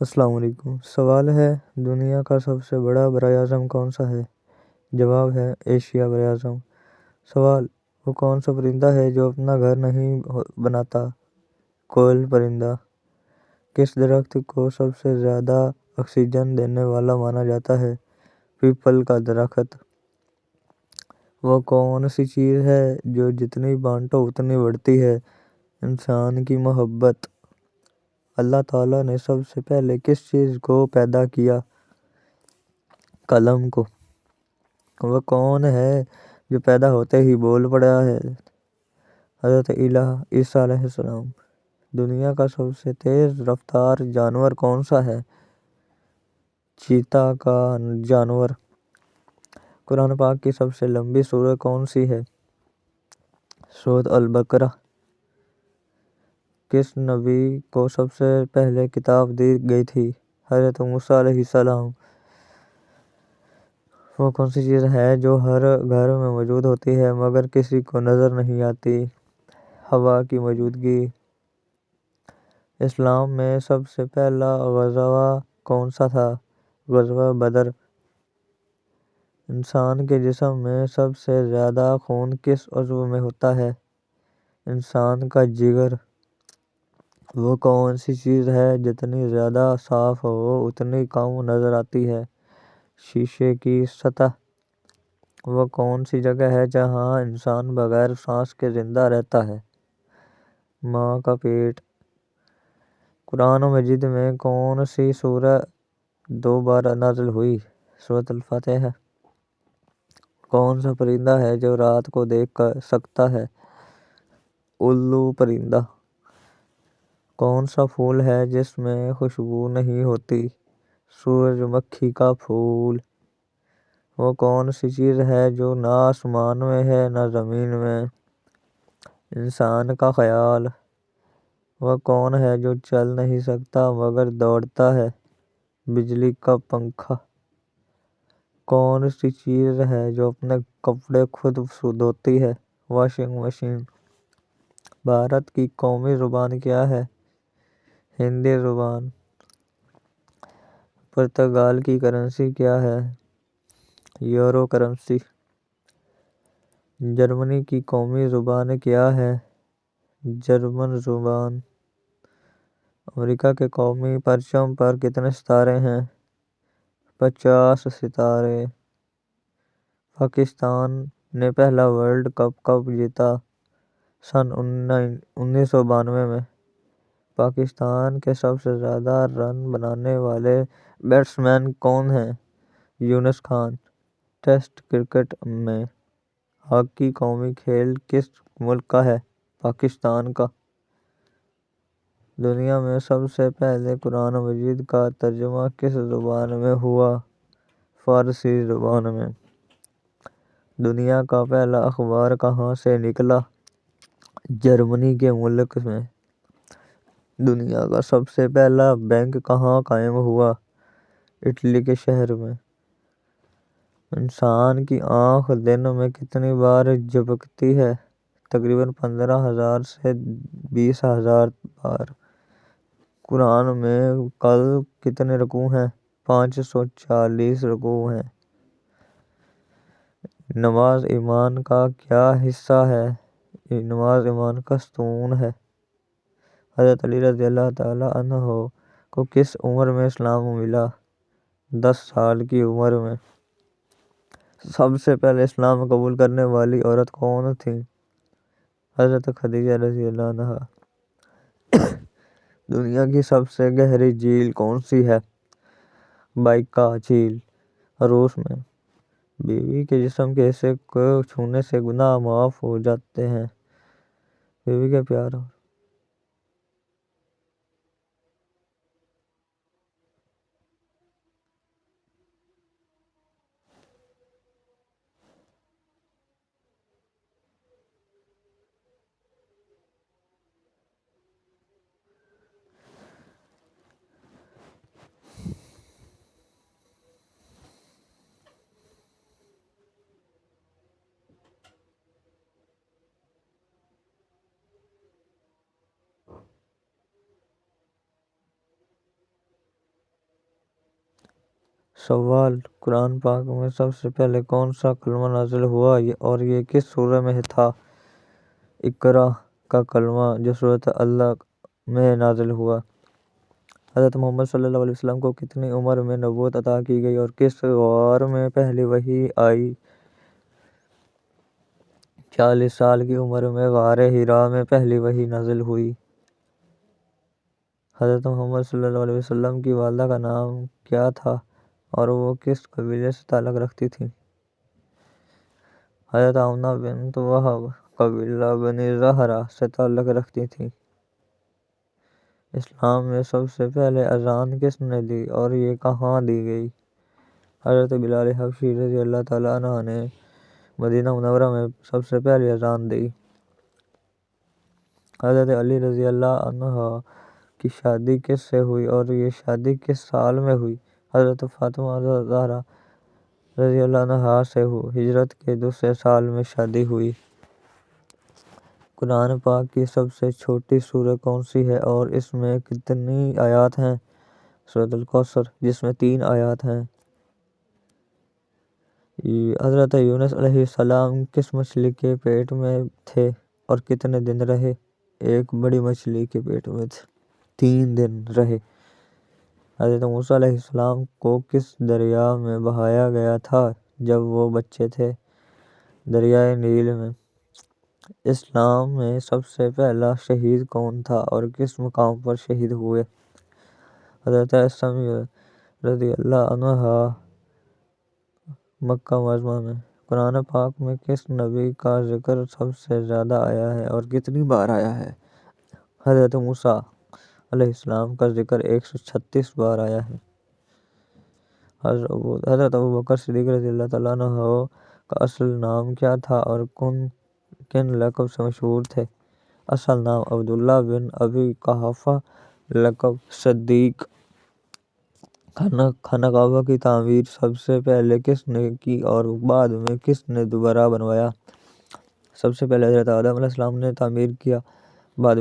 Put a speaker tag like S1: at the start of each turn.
S1: السلام علیکم۔ سوال ہے، دنیا کا سب سے بڑا براعظم کون سا ہے؟ جواب ہے ایشیا براعظم۔ سوال، وہ کون سا پرندہ ہے جو اپنا گھر نہیں بناتا؟ کوئل پرندہ۔ کس درخت کو سب سے زیادہ آکسیجن دینے والا مانا جاتا ہے؟ پیپل کا درخت۔ وہ کون سی چیز ہے جو جتنی بانٹو اتنی بڑھتی ہے؟ انسان کی محبت۔ اللہ تعالیٰ نے سب سے پہلے کس چیز کو پیدا کیا؟ قلم کو۔ وہ کون ہے جو پیدا ہوتے ہی بول پڑا ہے؟ حضرت عیسیٰ علیہ السلام۔ دنیا کا سب سے تیز رفتار جانور کون سا ہے؟ چیتا کا جانور۔ قرآن پاک کی سب سے لمبی سورت کون سی ہے؟ سورۃ البقرہ۔ کس نبی کو سب سے پہلے کتاب دی گئی تھی؟ حضرت موسیٰ علیہ السلام۔ وہ کون سی چیز ہے جو ہر گھر میں موجود ہوتی ہے مگر کسی کو نظر نہیں آتی؟ ہوا کی موجودگی۔ اسلام میں سب سے پہلا غزوہ کون سا تھا؟ غزوہ بدر۔ انسان کے جسم میں سب سے زیادہ خون کس عضو میں ہوتا ہے؟ انسان کا جگر۔ وہ کون سی چیز ہے جتنی زیادہ صاف ہو اتنی کم نظر آتی ہے؟ شیشے کی سطح۔ وہ کون سی جگہ ہے جہاں انسان بغیر سانس کے زندہ رہتا ہے؟ ماں کا پیٹ۔ قرآن مجید میں کون سی سورت 2 بار نازل ہوئی؟ سورۃ الفاتحہ۔ کون سا پرندہ ہے جو رات کو دیکھ سکتا ہے؟ الو پرندہ۔ کون سا پھول ہے جس میں خوشبو نہیں ہوتی؟ سورج مکھی کا پھول۔ وہ کون سی چیز ہے جو نہ آسمان میں ہے نہ زمین میں؟ انسان کا خیال۔ وہ کون ہے جو چل نہیں سکتا مگر دوڑتا ہے؟ بجلی کا پنکھا۔ کون سی چیز ہے جو اپنے کپڑے خود دھوتی ہے؟ Washing machine. بھارت کی قومی زبان کیا ہے؟ ہندی زبان۔ پرتگال کی کرنسی کیا ہے؟ Euro currency. جرمنی کی قومی زبان کیا ہے؟ جرمن زبان۔ امریکہ کے قومی پرچم پر کتنے ستارے ہیں؟ 50 ستارے۔ پاکستان نے پہلا ورلڈ کپ کب جیتا؟ سن 1992 میں۔ پاکستان کے سب سے زیادہ رن بنانے والے بیٹسمین کون ہیں؟ یونس خان۔ ٹیسٹ کرکٹ میں ہاکی قومی کھیل کس ملک کا ہے؟ پاکستان کا۔ دنیا میں سب سے پہلے قرآن مجید کا ترجمہ کس زبان میں ہوا؟ فارسی زبان میں۔ دنیا کا پہلا اخبار کہاں سے نکلا؟ جرمنی کے ملک میں۔ دنیا کا سب سے پہلا بینک کہاں قائم ہوا؟ اٹلی کے شہر میں۔ انسان کی آنکھ دن میں کتنی بار جھپکتی ہے؟ تقریباً 15,000 سے 20,000 بار۔ قرآن میں کل کتنے رکوع ہیں؟ 540 رکوع ہیں۔ نماز ایمان کا کیا حصہ ہے؟ نماز ایمان کا ستون ہے۔ حضرت علی رضی اللہ تعالیٰ عنہ کو کس عمر میں اسلام ملا؟ 10 سال کی عمر میں۔ سب سے پہلے اسلام قبول کرنے والی عورت کون تھی؟ حضرت خدیجہ رضی اللہ عنہا۔ دنیا کی سب سے گہری جھیل کون سی ہے؟ بائیکا جھیل، روس میں۔ بیوی کے جسم کے حصے کو چھونے سے گناہ معاف ہو جاتے ہیں۔ بیوی کا پیار۔ سوال: قرآن پاک میں سب سے پہلے کون سا کلمہ نازل ہوا اور یہ کس سورہ میں تھا؟ اقرا کا کلمہ جو سورۃ علق میں نازل ہوا۔ حضرت محمد صلی اللہ علیہ وسلم کو کتنی عمر میں نبوت عطا کی گئی اور کس غار میں پہلی وحی آئی؟ 40 سال کی عمر میں غار حرا میں پہلی وحی نازل ہوئی۔ حضرت محمد صلی اللہ علیہ وسلم کی والدہ کا نام کیا تھا اور وہ کس قبیلے سے تعلق رکھتی تھیں؟ حضرت آمنہ بنت وہب قبیلہ بنی زہرہ سے تعلق رکھتی تھیں۔ اسلام میں سب سے پہلے اذان کس نے دی اور یہ کہاں دی گئی؟ حضرت بلال حبشی رضی اللہ تعالیٰ عنہ نے مدینہ منورہ میں سب سے پہلی اذان دی۔ حضرت علی رضی اللہ عنہ کی شادی کس سے ہوئی اور یہ شادی کس سال میں ہوئی؟ حضرت فاطمہ زہرا رضی اللہ عنہا سے ہجرت کے دوسرے سال میں شادی ہوئی۔ قرآن پاک کی سب سے چھوٹی سورہ کون سی ہے اور اس میں کتنی آیات ہیں؟ سورۃ الکوثر، جس میں 3 آیات ہیں۔ حضرت یونس علیہ السلام کس مچھلی کے پیٹ میں تھے اور کتنے دن رہے؟ ایک بڑی مچھلی کے پیٹ میں 3 دن رہے۔ حضرت موسیٰ علیہ السلام کو کس دریا میں بہایا گیا تھا جب وہ بچے تھے؟ دریائے نیل میں۔ اسلام میں سب سے پہلا شہید کون تھا اور کس مقام پر شہید ہوئے؟ حضرت اسماء رضی اللہ عنہا، مکہ معظمہ میں۔ قرآن پاک میں کس نبی کا ذکر سب سے زیادہ آیا ہے اور کتنی بار آیا ہے؟ حضرت موسیٰ علیہ السلام کا ذکر 136 بار آیا ہے۔ حضرت ابوبکر صدیق رضی اللہ تعالیٰ عنہ کا اصل نام کیا تھا اور کن لقب سے مشہور تھے؟ اصل نام عبداللہ بن ابی قحافہ، لقب صدیق۔ خانہ کعبہ کی تعمیر سب سے پہلے کس نے کی اور بعد میں کس نے دوبارہ بنوایا؟ سب سے پہلے حضرت آدم علیہ السلام نے تعمیر کیا، بعد